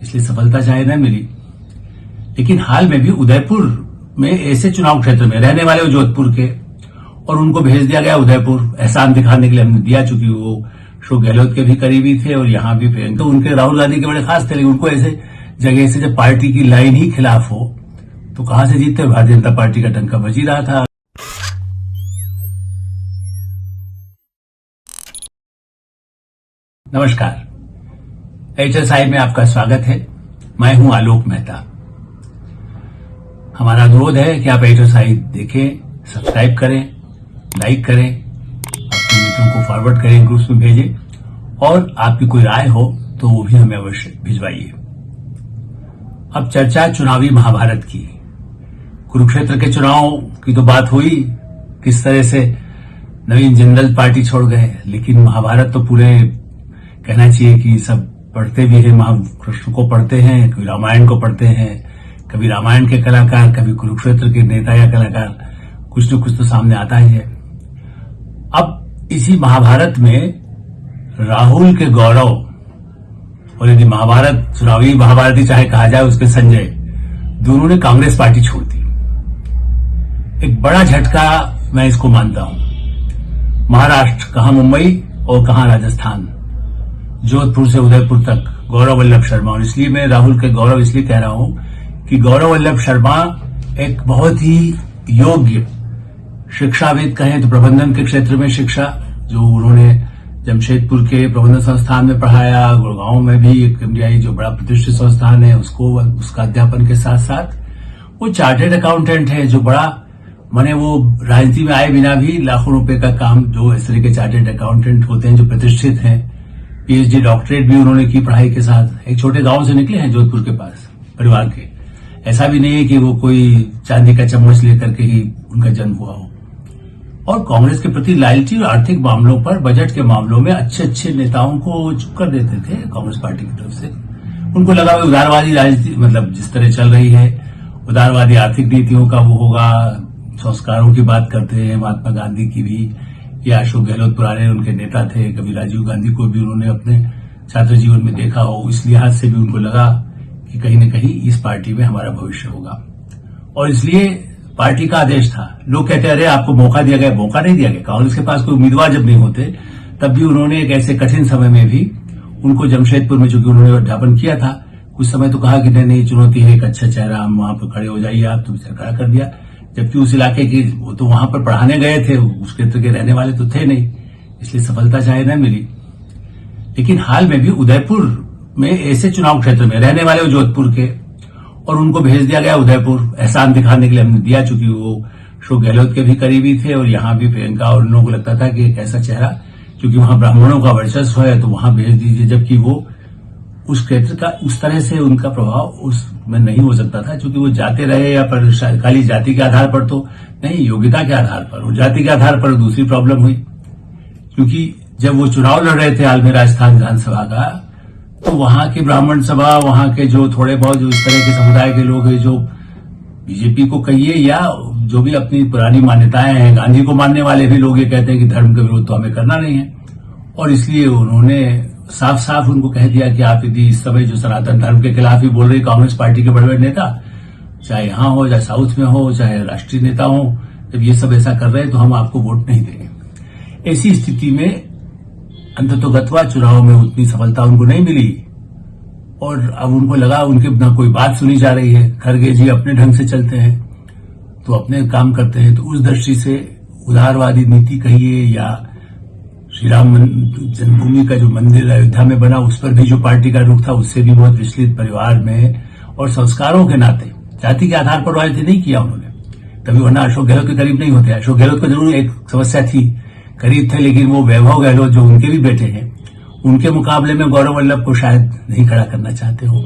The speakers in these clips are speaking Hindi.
इसलिए सफलता चाहे न मिली, लेकिन हाल में भी उदयपुर में ऐसे चुनाव क्षेत्र में रहने वाले जोधपुर के, और उनको भेज दिया गया उदयपुर एहसान दिखाने के लिए हमने दिया, चूंकि वो अशोक गहलोत के भी करीबी थे और यहाँ भी प्रियंका, तो उनके राहुल गांधी के बड़े खास थे, लेकिन उनको ऐसे जगह से जब पार्टी की लाइन ही खिलाफ हो तो कहां से जीतते। भारतीय जनता पार्टी का डंका बज ही रहा था। नमस्कार, HSI में आपका स्वागत है। मैं हूं आलोक मेहता। हमारा अनुरोध है कि आप HSI देखें, सब्सक्राइब करें, लाइक करें, अपने मित्रों को फॉरवर्ड करें, ग्रुप्स में भेजें, और आपकी कोई राय हो तो वो भी हमें अवश्य भिजवाइए। अब चर्चा चुनावी महाभारत की। कुरुक्षेत्र के चुनाव की तो बात हुई, किस तरह से नवीन जिंदल पार्टी छोड़ गए, लेकिन महाभारत तो पूरे कहना चाहिए कि सब पढ़ते भी हैं, महाकृष्ण को पढ़ते हैं, कभी रामायण को पढ़ते हैं, कभी रामायण के कलाकार, कभी कुरुक्षेत्र के नेता या कलाकार, कुछ न कुछ तो सामने आता ही है। अब इसी महाभारत में राहुल के गौरव, और यदि महाभारत चुनावी महाभारती चाहे कहा जाए, उसके संजय, दोनों ने कांग्रेस पार्टी छोड़ दी। एक बड़ा झटका मैं इसको मानता हूं। महाराष्ट्र, कहां मुंबई और कहां राजस्थान, जोधपुर से उदयपुर तक गौरव वल्लभ शर्मा, और इसलिए मैं राहुल के गौरव इसलिए कह रहा हूं कि गौरव वल्लभ शर्मा एक बहुत ही योग्य शिक्षाविद कहें तो प्रबंधन के क्षेत्र में शिक्षा, जो उन्होंने जमशेदपुर के प्रबंधन संस्थान में पढ़ाया, गुड़गांव में भी एक MDI जो बड़ा प्रतिष्ठित संस्थान है उसका अध्यापन के साथ साथ वो चार्टेड अकाउंटेंट है, जो बड़ा माने वो राजनीति में आए बिना भी लाखों रुपए का काम, जो इस तरह के चार्टेड अकाउंटेंट होते हैं जो प्रतिष्ठित हैं, PhD डॉक्टरेट भी उन्होंने की पढ़ाई के साथ। एक छोटे गांव से निकले हैं जोधपुर के पास परिवार के, ऐसा भी नहीं है कि वो कोई चांदी का चम्मच लेकर के ही उनका जन्म हुआ हो। और कांग्रेस के प्रति लॉयल्टी और आर्थिक मामलों पर, बजट के मामलों में अच्छे अच्छे नेताओं को चुप कर देते थे कांग्रेस पार्टी की तरफ से। उनको लगा भाई उदारवादी राजनीति, मतलब जिस तरह चल रही है उदारवादी आर्थिक नीतियों का वो होगा, संस्कारों की बात करते हैं, महात्मा गांधी की भी, या अशोक गहलोत पुराने उनके नेता थे, कभी राजीव गांधी को भी उन्होंने अपने छात्र जीवन में देखा हो, इस लिहाज से भी उनको लगा कि कहीं न कहीं इस पार्टी में हमारा भविष्य होगा, और इसलिए पार्टी का आदेश था। लोग कहते अरे आपको मौका दिया गया, मौका नहीं दिया गया। कांग्रेस के पास कोई उम्मीदवार जब नहीं होते तब भी उन्होंने एक ऐसे कठिन समय में भी उनको जमशेदपुर में, चूंकि उन्होंने अध्यापन किया था, कुछ समय तो कहा कि नहीं चुनौती है, एक अच्छा चेहरा, हम वहां पर खड़े हो जाइए आप, तो खड़ा कर दिया, जबकि उस इलाके की वो तो वहां पर पढ़ाने गए थे, उस क्षेत्र के रहने वाले तो थे नहीं, इसलिए सफलता चाहे न मिली। लेकिन हाल में भी उदयपुर में ऐसे चुनाव क्षेत्र में रहने वाले जोधपुर के, और उनको भेज दिया गया उदयपुर एहसान दिखाने के लिए हमने दिया, चूंकि वो अशोक गहलोत के भी करीबी थे और यहाँ भी प्रियंका, और उन लोगों को लगता था कि एक ऐसा चेहरा, क्योंकि वहां ब्राह्मणों का वर्चस्व है तो वहां भेज दीजिए, जबकि वो उस क्षेत्र का उस तरह से उनका प्रभाव उसमें नहीं हो सकता था, क्योंकि वो जाते रहे या पर खाली जाति के आधार पर तो नहीं, योग्यता के आधार पर, और जाति के आधार पर दूसरी प्रॉब्लम हुई, क्योंकि जब वो चुनाव लड़ रहे थे हाल में राजस्थान विधानसभा का, तो वहां की ब्राह्मण सभा, वहां के जो थोड़े बहुत जो इस तरह के समुदाय के लोग हैं, जो बीजेपी को कहिए या जो भी अपनी पुरानी मान्यताएं हैं, गांधी को मानने वाले भी लोग ये कहते हैं कि धर्म का विरोध तो हमें करना नहीं है, और इसलिए उन्होंने साफ साफ उनको कह दिया कि आप यदि इस समय जो सनातन धर्म के खिलाफ ही बोल रहे कांग्रेस पार्टी के बड़े बड़े नेता, चाहे यहां हो, चाहे साउथ में हो, चाहे राष्ट्रीय नेता हो, जब ये सब ऐसा कर रहे हैं तो हम आपको वोट नहीं देंगे। ऐसी स्थिति में अंततोगत्वा चुनाव में उतनी सफलता उनको नहीं मिली, और अब उनको लगा उनके ना कोई बात सुनी जा रही है, खरगे जी अपने ढंग से चलते हैं तो अपने काम करते हैं, तो उस दृष्टि से उदारवादी नीति कहिए या श्री राम जन्मभूमि का जो मंदिर अयोध्या में बना, उस पर भी जो पार्टी का रुख था, उससे भी बहुत विचलित परिवार में और संस्कारों के नाते, जाति के आधार पर राजनीति नहीं किया उन्होंने कभी, वरना अशोक गहलोत के करीब नहीं होते। अशोक गहलोत को जरूर एक समस्या थी, करीब थे, लेकिन वो वैभव गहलोत जो उनके भी बेटे हैं, उनके मुकाबले में गौरव वल्लभ को शायद नहीं खड़ा करना चाहते हो,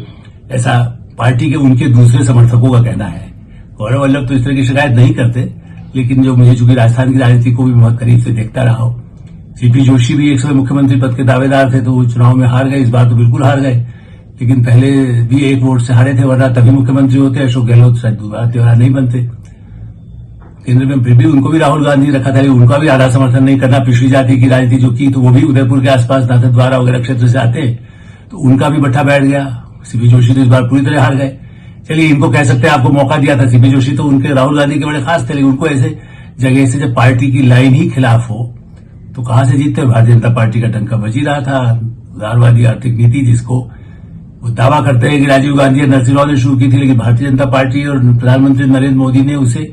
ऐसा पार्टी के उनके दूसरे समर्थकों का कहना है। गौरव वल्लभ तो इस तरह की शिकायत नहीं करते, लेकिन जो मुझे चूंकि राजस्थान की राजनीति को भी बहुत करीब से देखता रहा हूं, सीपी जोशी भी एक समय मुख्यमंत्री पद के दावेदार थे, तो वो चुनाव में हार गए, इस बार तो बिल्कुल हार गए, लेकिन पहले भी एक वोट से हारे थे, वरना तभी मुख्यमंत्री होते। अशोक गहलोत शायद दोबारा नहीं बनते। केंद्र में फिर भी उनको भी राहुल गांधी रखा था, उनका भी आधा समर्थन नहीं करना, पिछड़ी जाति की राजनीति जो की, तो वो भी उदयपुर के आसपास नाथद्वारा वगैरह क्षेत्र से आते, तो उनका भी बट्ठा बैठ गया। सीपी जोशी तो इस बार पूरी तरह हार गए। चलिए, इनको कह सकते हैं आपको मौका दिया था। सीपी जोशी तो उनके राहुल गांधी के बड़े खास थे, लेकिन उनको ऐसे जगह से जब पार्टी की लाइन ही खिलाफ हो तो कहां से जीतते। भारतीय जनता पार्टी का डंका बज ही रहा था। उदारवादी आर्थिक नीति जिसको वो दावा करते हैं कि राजीव गांधी और नरसिंह राव ने शुरू की थी, लेकिन भारतीय जनता पार्टी और प्रधानमंत्री नरेंद्र मोदी ने उसे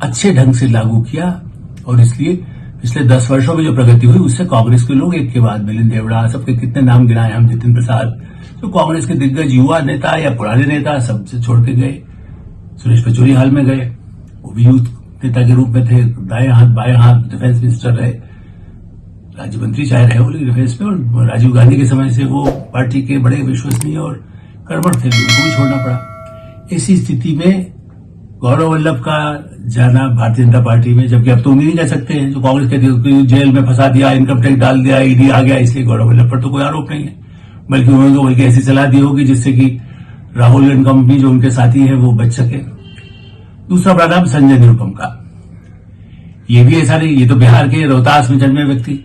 अच्छे ढंग से लागू किया। और इसलिए पिछले 10 वर्षों में जो प्रगति हुई उससे कांग्रेस के लोग एक के बाद मिलिंद देवड़ा, सबके कितने नाम गिनाए हम, जितिन प्रसाद, जो कांग्रेस के दिग्गज युवा नेता या पुराने नेता सबसे छोड़ के गए। सुरेश पचौरी हाल में गए, वो भी यूथ नेता के रूप में थे, दाएं हाथ बाएं हाथ डिफेंस मिनिस्टर रहे, राज्य मंत्री चाहे रहे हो लेकिन डिफेंस में। और राजीव गांधी के समय से वो पार्टी के बड़े विश्वसनीय और कर्मठ थे, उनको भी छोड़ना पड़ा। ऐसी स्थिति में गौरव वल्लभ का जाना भारतीय जनता पार्टी में, जबकि अब तो उम्मीद नहीं कर सकते हैं जो कांग्रेस कहती है जेल में फंसा दिया, इनकम टैक्स डाल दिया, ईडी आ गया, इसलिए गौरव वल्लभ पर तो कोई आरोप नहीं है, बल्कि उन्होंने तो बल्कि ऐसी सलाह दी होगी जिससे कि राहुल एंड कंपनी जो उनके साथी है वो बच सके। दूसरा बड़ा नाम संजय निरुपम का, ये भी ऐसा नहीं, ये तो बिहार के रोहतास में जन्मे व्यक्ति,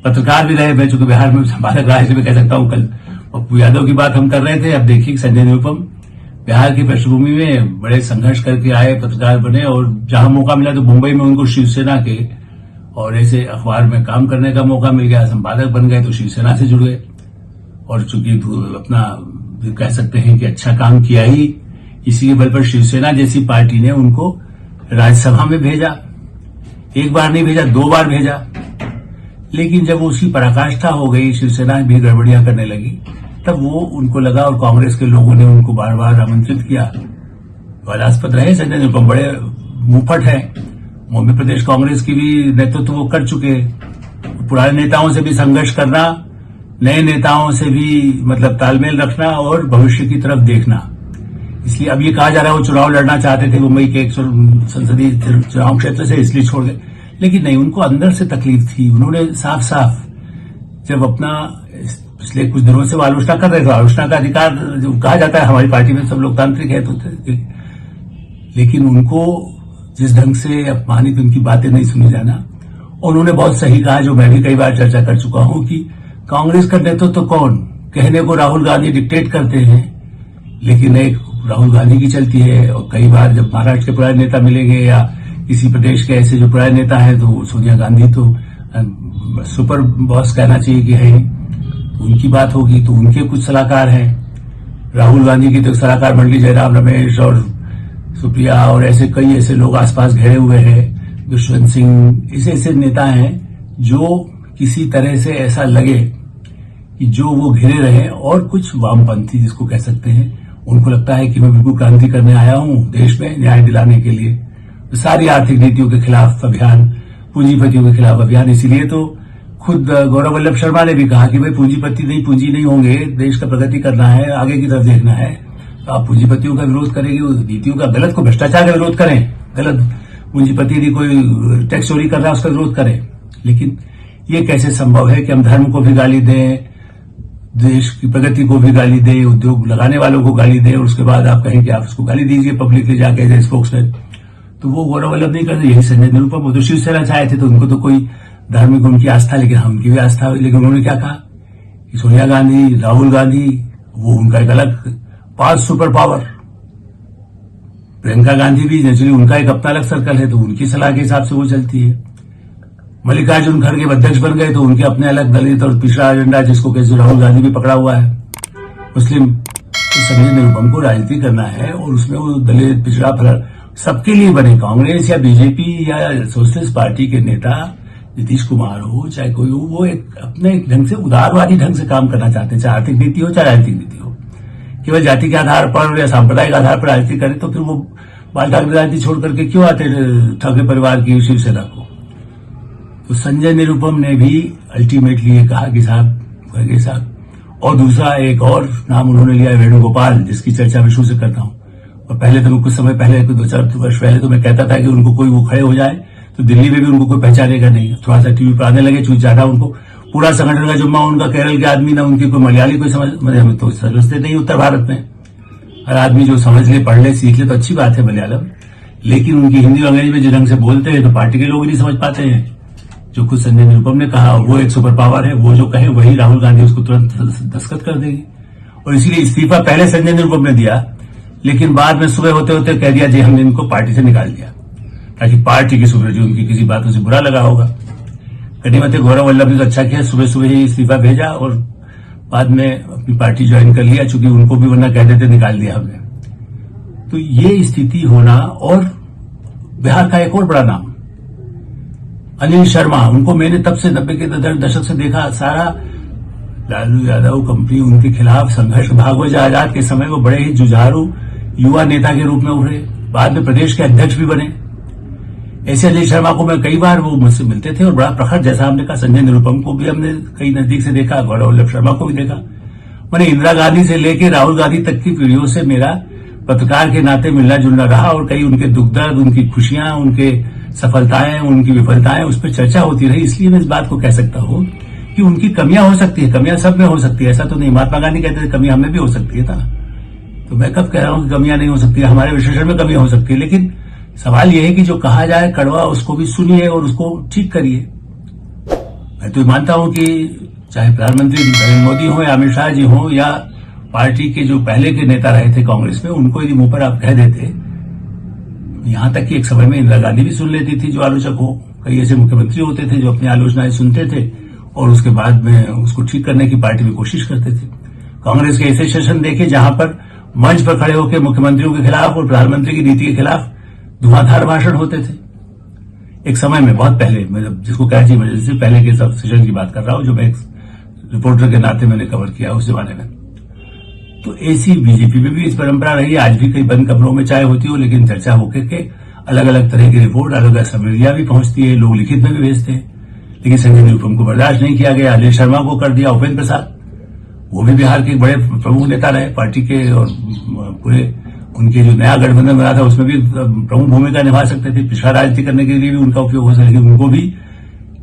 पत्रकार भी रहे, मैं चूंकि बिहार में संपादक रहा इसलिए कह सकता हूं। कल पप्पू यादव की बात हम कर रहे थे, अब देखिए संजय निरुपम बिहार की पृष्ठभूमि में बड़े संघर्ष करके आए, पत्रकार बने, और जहां मौका मिला तो मुंबई में उनको शिवसेना के और ऐसे अखबार में काम करने का मौका मिल गया, संपादक बन गए तो शिवसेना से जुड़ गए। और चूंकि अपना कह सकते हैं कि अच्छा काम किया ही, इसी के बल पर शिवसेना जैसी पार्टी ने उनको राज्यसभा में भेजा, एक बार नहीं भेजा 2 बार भेजा। लेकिन जब उसकी पराकाष्ठा हो गई, शिवसेना भी गड़बड़ियां करने लगी, तब वो उनको लगा और कांग्रेस के लोगों ने उनको बार बार आमंत्रित किया। विवादास्पद रहे संजय निरुपम, बड़े मुंहफट है, मध्य प्रदेश कांग्रेस की भी नेतृत्व वो कर चुके, पुराने नेताओं से भी संघर्ष करना, नए नेताओं से भी मतलब तालमेल रखना और भविष्य की तरफ देखना। इसलिए अब ये कहा जा रहा है वो चुनाव लड़ना चाहते थे मुंबई के एक संसदीय चुनाव क्षेत्र से, इसलिए छोड़ गए, लेकिन नहीं, उनको अंदर से तकलीफ थी। उन्होंने साफ साफ जब अपना पिछले कुछ दिनों से वो आलोचना कर रहे थे, आलोचना का अधिकार जो कहा जाता है हमारी पार्टी में, सब लोकतांत्रिक है तो, लेकिन उनको जिस ढंग से अपमानित उनकी बातें नहीं सुनी जाना। उन्होंने बहुत सही कहा, जो मैं भी कई बार चर्चा कर चुका हूं, कि कांग्रेस का नेतृत्व तो कौन, कहने को राहुल गांधी डिक्टेट करते हैं, लेकिन एक राहुल गांधी की चलती है। और कई बार जब महाराष्ट्र के पुराने नेता मिलेंगे या किसी प्रदेश के ऐसे जो पुराने नेता है, तो सोनिया गांधी तो सुपर बॉस कहना चाहिए कि है, उनकी बात होगी तो उनके कुछ सलाहकार हैं। राहुल गांधी की तो सलाहकार मंडली जयराम रमेश और सुप्रिया और ऐसे कई ऐसे लोग आसपास घेरे हुए हैं, दुष्यंत सिंह, ऐसे नेता हैं जो किसी तरह से ऐसा लगे कि जो वो घिरे रहे। और कुछ वामपंथी जिसको कह सकते हैं, उनको लगता है कि मैं बिल्कुल क्रांति करने आया हूं देश में न्याय दिलाने के लिए, तो सारी आर्थिक नीतियों के खिलाफ अभियान, पूंजीपतियों के खिलाफ अभियान। इसीलिए तो खुद गौरव वल्लभ शर्मा ने भी कहा कि भाई पूंजीपति नहीं, पूंजी नहीं होंगे, देश का प्रगति करना है, आगे की तरफ देखना है, तो आप पूंजीपतियों का विरोध करेंगे, नीतियों का, गलत को भ्रष्टाचार का विरोध करें, गलत पूंजीपति यदि कोई टैक्स चोरी कर रहा है उसका विरोध करें। लेकिन ये कैसे संभव है कि हम धर्म को भी गाली दें, देश की प्रगति को भी गाली दें, उद्योग लगाने वालों को गाली दें, और उसके बाद आप कहें कि आप उसको गाली दीजिए पब्लिकली जाके एज स्पोक्समैन। तो वो गौरव वल्लभ नहीं करते। यही संजय निरुपम, वो तो शिवसेना चाहे थे, तो उनको तो कोई धार्मिक उनकी आस्था, लेकिन हमकी भी आस्था हुई। लेकिन उन्होंने क्या कहा कि सोनिया गांधी, राहुल गांधी, वो उनका एक अलग 5 सुपर पावर, प्रियंका गांधी भी नेचुरली उनका एक अपना अलग सर्कल है, तो उनकी सलाह के हिसाब से वो चलती है। मल्लिकार्जुन खड़गे अध्यक्ष बन गए तो उनके अपने अलग दलित और पिछड़ा एजेंडा, जिसको कैसे राहुल गांधी भी पकड़ा हुआ है। मुस्लिम संजय निरुपम को राजनीति करना है और उसमें वो दलित पिछड़ा फलर सबके लिए बने, कांग्रेस या बीजेपी या सोशलिस्ट पार्टी के नेता नीतीश कुमार हो चाहे कोई हो, वो एक अपने एक ढंग से उदारवादी ढंग से काम करना चाहते हैं, चाहे आर्थिक नीति हो चाहे राजनीतिक नीति हो। केवल जाति के आधार पर या सांप्रदायिक आधार पर राजनीति करें तो फिर वो बाल ठाकरे राजनीति छोड़ करके क्यों आते ठाकरे परिवार की शिवसेना को। तो संजय निरुपम ने भी अल्टीमेटली ये कहा कि साहब खड़गे साहब, और दूसरा एक और नाम उन्होंने लिया वेणुगोपाल, जिसकी चर्चा मैं शुरू से करता हूं। और पहले तो कुछ समय पहले, 2-4 वर्ष पहले तो मैं कहता था कि उनको कोई वो खड़े हो जाए तो दिल्ली में भी उनको कोई पहचानेगा नहीं। थोड़ा सा टीवी पर आने लगे, चूंकि ज्यादा उनको पूरा संगठन का जुम्मा उनका केरल के आदमी ना, उनकी कोई मलयाली कोई समझ तो समझते नहीं उत्तर भारत में। हर आदमी जो समझ ले, पढ़ ले, सीख ले तो अच्छी बात है मलयालम, लेकिन उनकी हिंदी और अंग्रेजी में जिस ढंग से बोलते हैं तो पार्टी के लोग नहीं समझ पाते हैं। जो खुद संजय निरुपम ने कहा वो एक सुपर पावर है, वो जो कहे वही राहुल गांधी उसको तुरंत दस्तखत कर देगी। और इसीलिए इस्तीफा पहले संजय निरुपम ने दिया, लेकिन बाद में सुबह होते होते कह दिया जी हमने इनको पार्टी से निकाल दिया, ताकि पार्टी की सुबह जो उनकी किसी बातों से बुरा लगा होगा। कनीमत गौरव वल्लभ ने तो अच्छा किया, सुबह सुबह ही इस्तीफा भेजा और बाद में अपनी पार्टी ज्वाइन कर लिया, चूंकि उनको भी वरना कहते थे निकाल दिया हमने। तो ये स्थिति होना, और बिहार का एक और बड़ा नाम अनिल शर्मा, उनको मैंने तब से 90 के दशक से देखा, सारा लालू यादव कंपनी उनके खिलाफ संघर्ष, भागवत आजाद के समय वो बड़े ही जुझारू युवा नेता के रूप में उभरे, बाद में प्रदेश के अध्यक्ष भी बने। ऐसे अनिल शर्मा को मैं कई बार वो मुझसे मिलते थे और बड़ा प्रखर, जैसा हमने कहा संजय निरुपम को भी हमने कई नजदीक से देखा, गौरव वल्लभ शर्मा को भी देखा। मैंने इंदिरा गांधी से लेकर राहुल गांधी तक की पीढ़ियों से मेरा पत्रकार के नाते मिलना जुलना रहा, और कई उनके दुख दर्द, उनकी खुशियां, उनके सफलताएं, उनकी विफलताएं, उस पर चर्चा होती रही। इसलिए मैं इस बात को कह सकता हूं कि उनकी कमियां हो सकती है, कमियां सब में हो सकती है, ऐसा तो नहीं। महात्मा गांधी कहते थे कमियां हमें भी हो सकती है था, तो मैं कब कह रहा हूं कि कमियां नहीं हो सकती है, हमारे विश्लेषण में कमियां हो सकती है। लेकिन सवाल यह है कि जो कहा जाए कड़वा, उसको भी सुनिए और उसको ठीक करिए। मैं तो मानता हूं कि चाहे प्रधानमंत्री नरेंद्र मोदी हो या अमित शाह जी हो या पार्टी के जो पहले के नेता रहे थे कांग्रेस में, उनको यदि मुंह पर आप कह देते, यहां तक कि एक समय में इंदिरा गांधी भी सुन लेती थी जो आलोचक हो, कई ऐसे मुख्यमंत्री होते थे जो अपनी आलोचनाएं सुनते थे और उसके बाद में उसको ठीक करने की पार्टी में कोशिश करते थे। कांग्रेस के ऐसे सेशन देखे जहां पर मंच पर खड़े होकर मुख्यमंत्रियों के खिलाफ और प्रधानमंत्री की नीति के खिलाफ धुआंधार भाषण होते थे। एक समय में बहुत पहले, मतलब जिसको कराची इमरजेंसी पहले के सब सेशन की बात कर रहा हूं, जो मैं एक रिपोर्टर के नाते मैंने कवर किया उस जमाने में। तो ऐसी बीजेपी में भी इस परंपरा रही है, आज भी कई बंद कमरों में चाय होती हो, लेकिन चर्चा होकर के अलग अलग तरह की रिपोर्ट अलग अलग समझिया भी पहुंचती है, लोग लिखित में भी भेजते हैं। लेकिन संजय निरुपम को बर्दाश्त नहीं किया गया, अनिल शर्मा को कर दिया उपेंद्र प्रसाद, वो भी बिहार के बड़े प्रमुख नेता रहे पार्टी के, और पूरे उनके जो नया गठबंधन बना था उसमें भी प्रमुख भूमिका निभा सकते थे, पिछड़ा राजनीति करने के लिए भी उनका उपयोग हो सकता, लेकिन उनको भी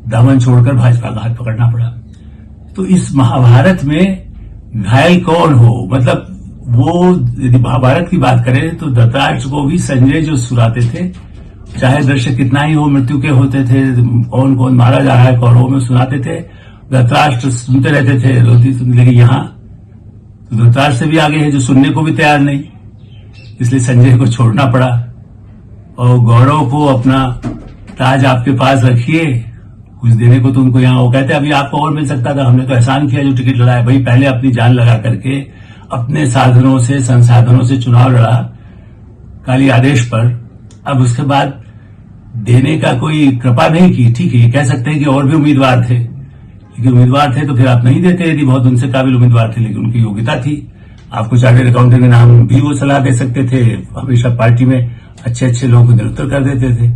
दामन छोड़कर भाजपा का हाथ पकड़ना पड़ा। तो इस महाभारत में घायल कौन हो, मतलब वो यदि महाभारत की बात करें तो धृतराष्ट्र को भी संजय जो सुनाते थे, चाहे दृश्य कितना ही हो मृत्यु के होते थे, कौन कौन मारा जा रहा है कौरवों में सुनाते थे, धृतराष्ट्र सुनते रहते थे, रोती सुनते। लेकिन यहां तो धृतराष्ट्र से भी आगे है जो सुनने को भी तैयार नहीं, इसलिए संजय को छोड़ना पड़ा। और गौरव को अपना ताज आपके पास रखिए, कुछ देने को तो उनको यहाँ, वो कहते अभी आपको और मिल सकता था, हमने तो एहसान किया जो टिकट लड़ा है। भाई पहले अपनी जान लगा करके अपने साधनों से संसाधनों से चुनाव लड़ा काली आदेश पर, अब उसके बाद देने का कोई कृपा नहीं की। ठीक है, ये कह सकते हैं कि और भी उम्मीदवार थे, लेकिन उम्मीदवार थे तो फिर आप नहीं देते यदि बहुत उनसे काबिल उम्मीदवार थे, लेकिन उनकी योग्यता थी। आपको चार्टर्ड अकाउंटेंट के नाम भी वो सलाह दे सकते थे, हमेशा पार्टी में अच्छे अच्छे लोगों को निरुत्तर कर देते थे।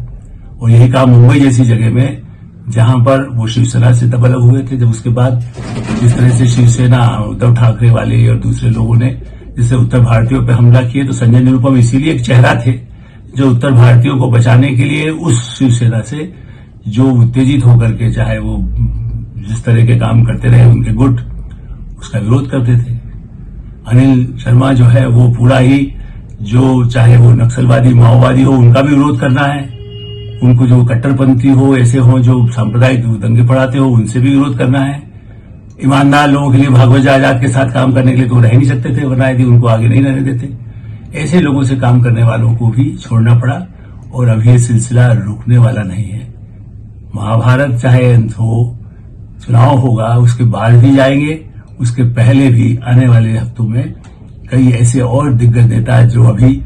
और यही काम मुंबई जैसी जगह में, जहां पर वो शिवसेना से तब अलग हुए थे, जब उसके बाद जिस तरह से शिवसेना उद्धव ठाकरे वाले और दूसरे लोगों ने जिससे उत्तर भारतीयों पर हमला किए, तो संजय निरुपम इसीलिए एक चेहरा थे जो उत्तर भारतीयों को बचाने के लिए उस शिवसेना से जो उत्तेजित होकर के, चाहे वो जिस तरह के काम करते रहे उनके गुट, उसका विरोध करते थे। अनिल शर्मा जो है वो पूरा ही, जो चाहे वो नक्सलवादी माओवादी हो उनका भी विरोध करना है, उनको जो कट्टरपंथी हो, ऐसे हो जो सांप्रदायिक दंगे पड़ाते हो, उनसे भी विरोध करना है। ईमानदार लोगों के लिए भागवत आजाद के साथ काम करने के लिए तो रह नहीं सकते थे, वरना यदि उनको आगे नहीं रहने देते। ऐसे लोगों से काम करने वालों को भी छोड़ना पड़ा, और अभी ये सिलसिला रुकने वाला नहीं है। महाभारत चाहे अंत हो, चुनाव होगा, उसके बाद भी जाएंगे, उसके पहले भी आने वाले हफ्तों में कई ऐसे और दिग्गज नेता जो अभी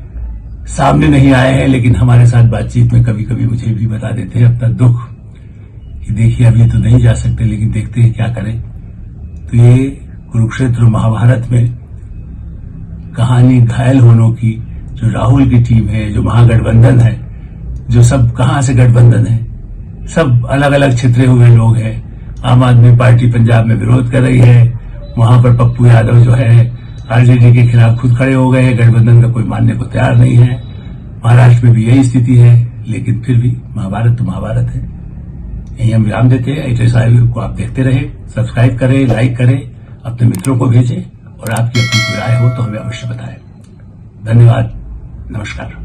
सामने नहीं आए हैं, लेकिन हमारे साथ बातचीत में कभी कभी मुझे भी बता देते हैं अपना दुख कि देखिए अभी तो नहीं जा सकते, लेकिन देखते हैं क्या करें। तो ये कुरुक्षेत्र महाभारत में कहानी घायल होने की, जो राहुल की टीम है, जो महागठबंधन है, जो सब कहां से गठबंधन है, सब अलग अलग छितरे हुए लोग हैं। आम आदमी पार्टी पंजाब में विरोध कर रही है, वहां पर पप्पू यादव जो है आरजेडी के खिलाफ खुद खड़े हो गए हैं, गठबंधन का कोई मानने को तैयार नहीं है। महाराष्ट्र में भी यही स्थिति है, लेकिन फिर भी महाभारत तो महाभारत है। यही हम विराम देते हैं। ऐसे साहिब को आप देखते रहे, सब्सक्राइब करें, लाइक करें, अपने मित्रों को भेजें, और आपकी अपनी कोई राय हो तो हमें अवश्य बताएं। धन्यवाद, नमस्कार।